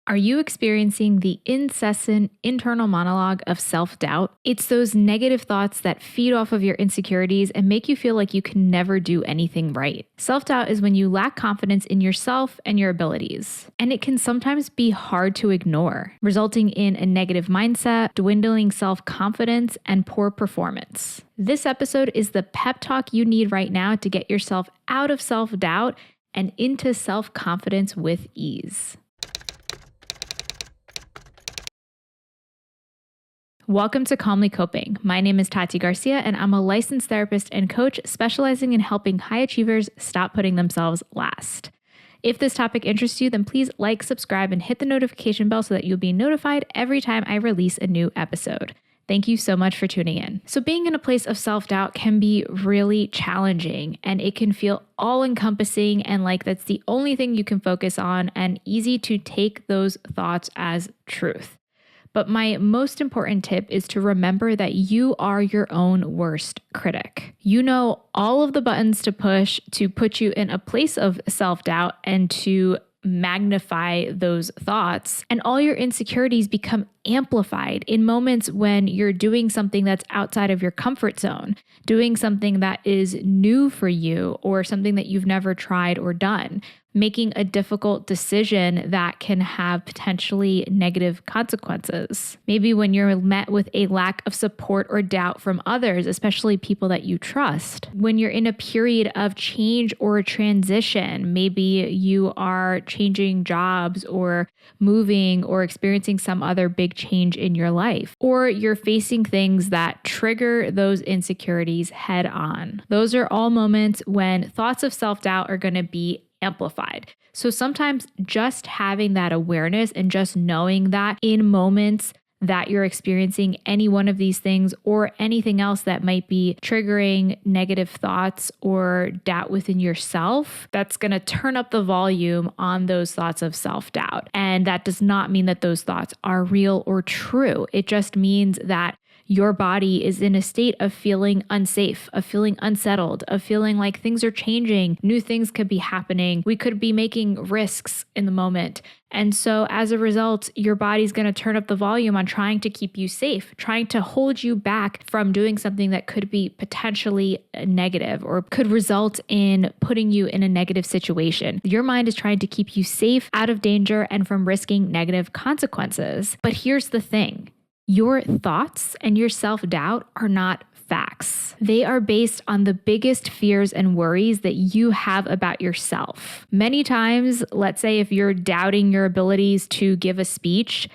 Are you experiencing the incessant internal monologue of self-doubt? It's those negative thoughts that feed off of your insecurities and make you feel like you can never do anything right. Self-doubt is when you lack confidence in yourself and your abilities. And it can sometimes be hard to ignore, resulting in a negative mindset, dwindling self-confidence, and poor performance. This episode is the pep talk you need right now to get yourself out of self-doubt and into self-confidence with ease. Welcome to Calmly Coping. My name is Tati Garcia, and I'm a licensed therapist and coach specializing in helping high achievers stop putting themselves last. If this topic interests you, then please like, subscribe, and hit the notification bell so that you'll be notified every time I release a new episode. Thank you so much for tuning in. So being in a place of self-doubt can be really challenging, and it can feel all-encompassing and like that's the only thing you can focus on, and easy to take those thoughts as truth. But my most important tip is to remember that you are your own worst critic. You know all of the buttons to push to put you in a place of self-doubt and to magnify those thoughts, and all your insecurities become amplified in moments when you're doing something that's outside of your comfort zone, doing something that is new for you or something that you've never tried or done, making a difficult decision that can have potentially negative consequences. Maybe when you're met with a lack of support or doubt from others, especially people that you trust. When you're in a period of change or a transition, maybe you are changing jobs or moving or experiencing some other big change in your life, or you're facing things that trigger those insecurities head on. Those are all moments when thoughts of self-doubt are going to be amplified. So sometimes just having that awareness and just knowing that in moments that you're experiencing any one of these things or anything else that might be triggering negative thoughts or doubt within yourself, that's going to turn up the volume on those thoughts of self-doubt. And that does not mean that those thoughts are real or true. It just means that your body is in a state of feeling unsafe, of feeling unsettled, of feeling like things are changing, new things could be happening, we could be making risks in the moment. And so as a result, your body's going to turn up the volume on trying to keep you safe, trying to hold you back from doing something that could be potentially negative or could result in putting you in a negative situation. Your mind is trying to keep you safe, out of danger, and from risking negative consequences. But here's the thing. Your thoughts and your self-doubt are not facts. They are based on the biggest fears and worries that you have about yourself. Many times, let's say if you're doubting your abilities to give a speech,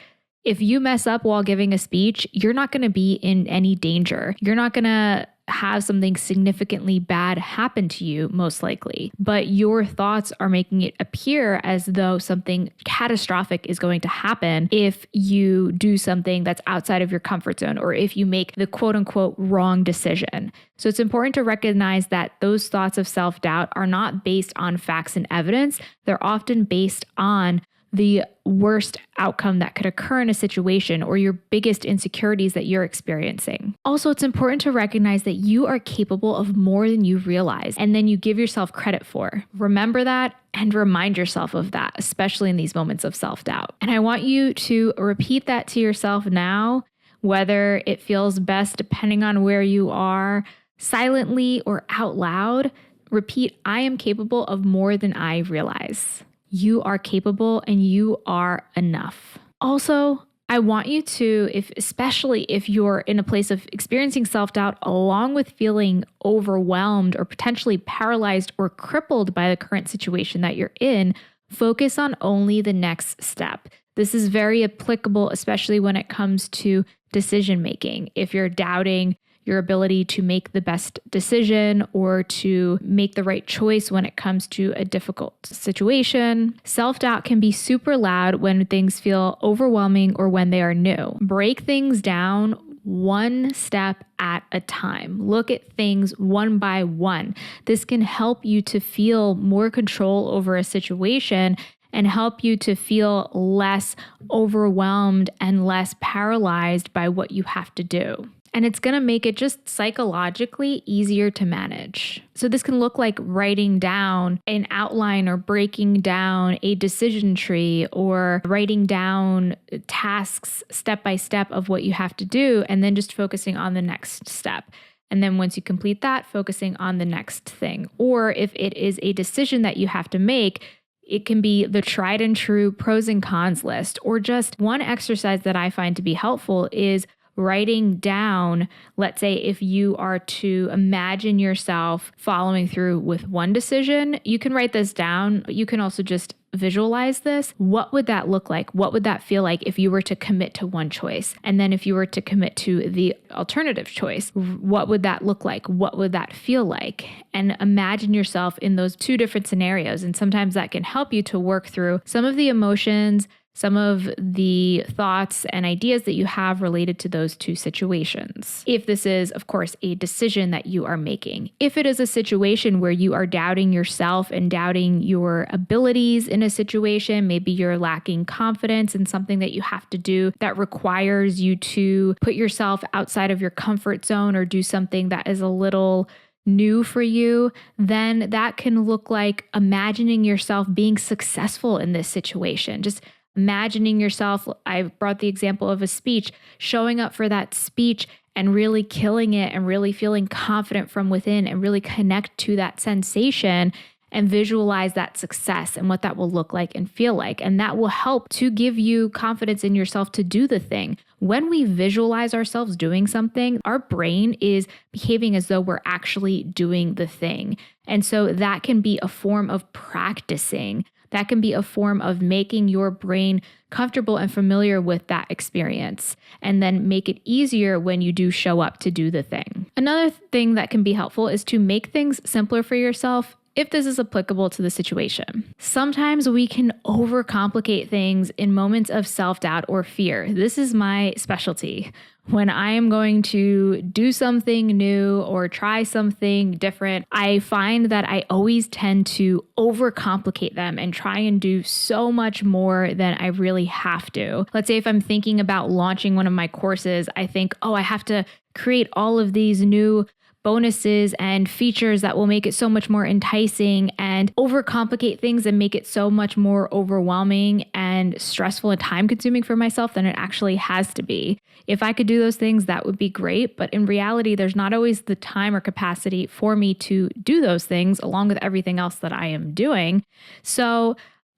if you mess up while giving a speech, you're not going to be in any danger. You're not going to have something significantly bad happen to you, most likely. But your thoughts are making it appear as though something catastrophic is going to happen if you do something that's outside of your comfort zone or if you make the quote unquote wrong decision. So it's important to recognize that those thoughts of self-doubt are not based on facts and evidence. They're often based on the worst outcome that could occur in a situation or your biggest insecurities that you're experiencing. Also, it's important to recognize that you are capable of more than you realize and then you give yourself credit for. Remember that and remind yourself of that, especially in these moments of self-doubt. And I want you to repeat that to yourself now, whether it feels best depending on where you are, silently or out loud. Repeat, I am capable of more than I realize. You are capable and you are enough. Also, I want you to, especially if you're in a place of experiencing self-doubt along with feeling overwhelmed or potentially paralyzed or crippled by the current situation that you're in, focus on only the next step. This is very applicable, especially when it comes to decision making. If you're doubting your ability to make the best decision or to make the right choice when it comes to a difficult situation. Self-doubt can be super loud when things feel overwhelming or when they are new. Break things down one step at a time. Look at things one by one. This can help you to feel more control over a situation and help you to feel less overwhelmed and less paralyzed by what you have to do. And it's going to make it just psychologically easier to manage. So this can look like writing down an outline or breaking down a decision tree or writing down tasks step by step of what you have to do and then just focusing on the next step. And then once you complete that, focusing on the next thing. Or if it is a decision that you have to make, it can be the tried and true pros and cons list. Or just one exercise that I find to be helpful is writing down, let's say if you are to imagine yourself following through with one decision, you can write this down, but you can also just visualize this. What would that look like? What would that feel like if you were to commit to one choice? And then if you were to commit to the alternative choice, what would that look like? What would that feel like? And imagine yourself in those two different scenarios. And sometimes that can help you to work through some of the emotions, some of the thoughts and ideas that you have related to those two situations. If this is, of course, a decision that you are making. If it is a situation where you are doubting yourself and doubting your abilities in a situation, maybe you're lacking confidence in something that you have to do that requires you to put yourself outside of your comfort zone or do something that is a little new for you, then that can look like imagining yourself being successful in this situation. Just imagining yourself, I brought the example of a speech, showing up for that speech and really killing it and really feeling confident from within and really connect to that sensation and visualize that success and what that will look like and feel like. And that will help to give you confidence in yourself to do the thing. When we visualize ourselves doing something, our brain is behaving as though we're actually doing the thing. And so that can be a form of practicing. That can be a form of making your brain comfortable and familiar with that experience, and then make it easier when you do show up to do the thing. Another thing that can be helpful is to make things simpler for yourself if this is applicable to the situation. Sometimes we can overcomplicate things in moments of self-doubt or fear. This is my specialty. When I am going to do something new or try something different, I find that I always tend to overcomplicate them and try and do so much more than I really have to. Let's say if I'm thinking about launching one of my courses, I think, I have to create all of these new bonuses and features that will make it so much more enticing and overcomplicate things and make it so much more overwhelming and stressful and time consuming for myself than it actually has to be. If I could do those things, that would be great. But in reality, there's not always the time or capacity for me to do those things along with everything else that I am doing. So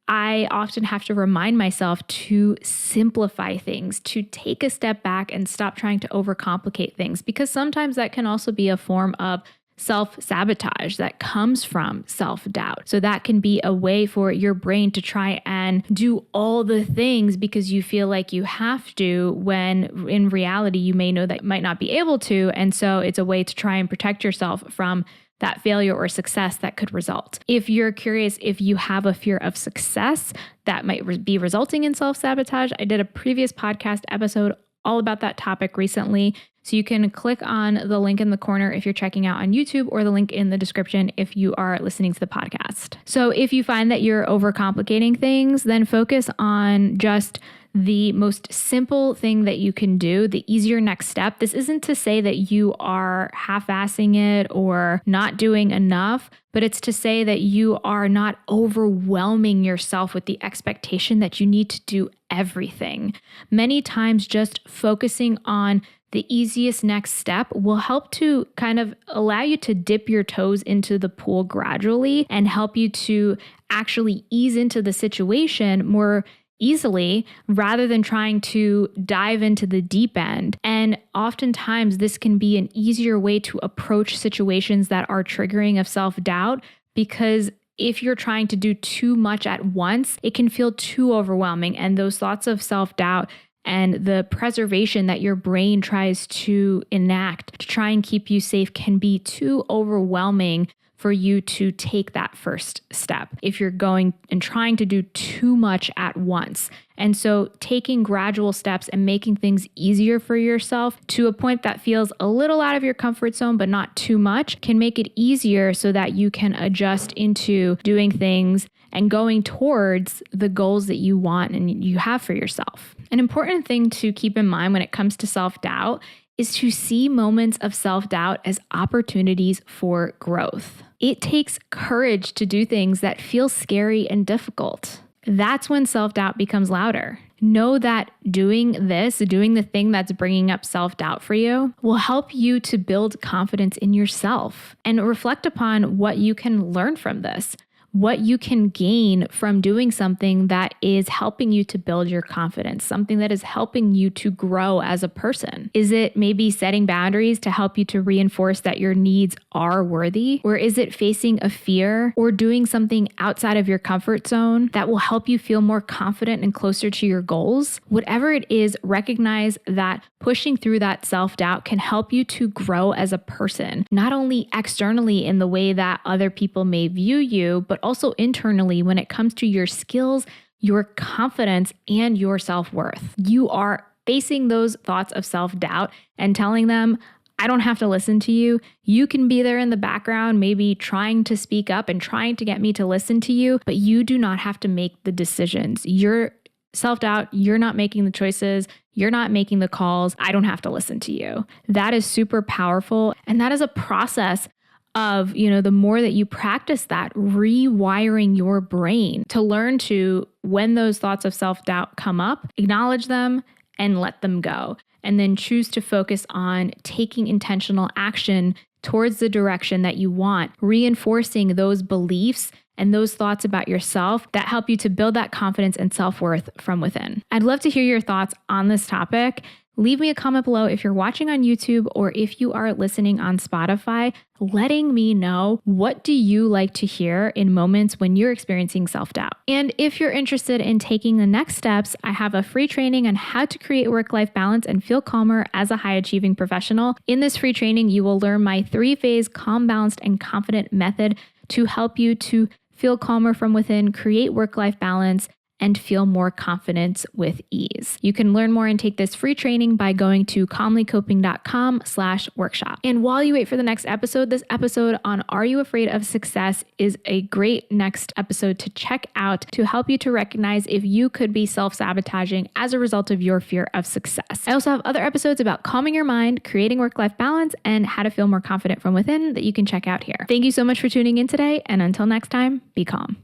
I often have to remind myself to simplify things, to take a step back and stop trying to overcomplicate things, because sometimes that can also be a form of self-sabotage that comes from self-doubt. So that can be a way for your brain to try and do all the things because you feel like you have to, when in reality, you may know that you might not be able to. And so it's a way to try and protect yourself from that failure or success that could result. If you're curious if you have a fear of success that might be resulting in self-sabotage, I did a previous podcast episode all about that topic recently. So you can click on the link in the corner if you're checking out on YouTube, or the link in the description if you are listening to the podcast. So if you find that you're overcomplicating things, then focus on just the most simple thing that you can do, the easier next step. This isn't to say that you are half-assing it or not doing enough, but it's to say that you are not overwhelming yourself with the expectation that you need to do everything. Many times just focusing on the easiest next step will help to kind of allow you to dip your toes into the pool gradually and help you to actually ease into the situation more easily rather than trying to dive into the deep end. And oftentimes this can be an easier way to approach situations that are triggering of self-doubt, because if you're trying to do too much at once, it can feel too overwhelming. And those thoughts of self-doubt and the preservation that your brain tries to enact to try and keep you safe can be too overwhelming for you to take that first step if you're going and trying to do too much at once. And so taking gradual steps and making things easier for yourself to a point that feels a little out of your comfort zone, but not too much, can make it easier so that you can adjust into doing things and going towards the goals that you want and you have for yourself. An important thing to keep in mind when it comes to self-doubt is to see moments of self-doubt as opportunities for growth. It takes courage to do things that feel scary and difficult. That's when self-doubt becomes louder. Know that doing the thing that's bringing up self-doubt for you, will help you to build confidence in yourself and reflect upon what you can learn from this. What you can gain from doing something that is helping you to build your confidence, something that is helping you to grow as a person. Is it maybe setting boundaries to help you to reinforce that your needs are worthy? Or is it facing a fear or doing something outside of your comfort zone that will help you feel more confident and closer to your goals? Whatever it is, recognize that pushing through that self-doubt can help you to grow as a person, not only externally in the way that other people may view you, but also internally when it comes to your skills, your confidence, and your self-worth. You are facing those thoughts of self-doubt and telling them, I don't have to listen to you. You can be there in the background, maybe trying to speak up and trying to get me to listen to you, but you do not have to make the decisions. Your self-doubt, you're not making the choices. You're not making the calls. I don't have to listen to you. That is super powerful. And that is a process of, the more that you practice that, rewiring your brain to learn to, when those thoughts of self-doubt come up, acknowledge them and let them go. And then choose to focus on taking intentional action towards the direction that you want, reinforcing those beliefs and those thoughts about yourself that help you to build that confidence and self-worth from within. I'd love to hear your thoughts on this topic. Leave me a comment below if you're watching on YouTube or if you are listening on Spotify, letting me know, what do you like to hear in moments when you're experiencing self-doubt? And if you're interested in taking the next steps, I have a free training on how to create work-life balance and feel calmer as a high-achieving professional. In this free training, you will learn my 3-phase calm, balanced, and confident method to help you to feel calmer from within, create work-life balance, and feel more confidence with ease. You can learn more and take this free training by going to calmlycoping.com/workshop. And while you wait for the next episode, this episode on Are You Afraid of Success is a great next episode to check out to help you to recognize if you could be self-sabotaging as a result of your fear of success. I also have other episodes about calming your mind, creating work-life balance, and how to feel more confident from within that you can check out here. Thank you so much for tuning in today, and until next time, be calm.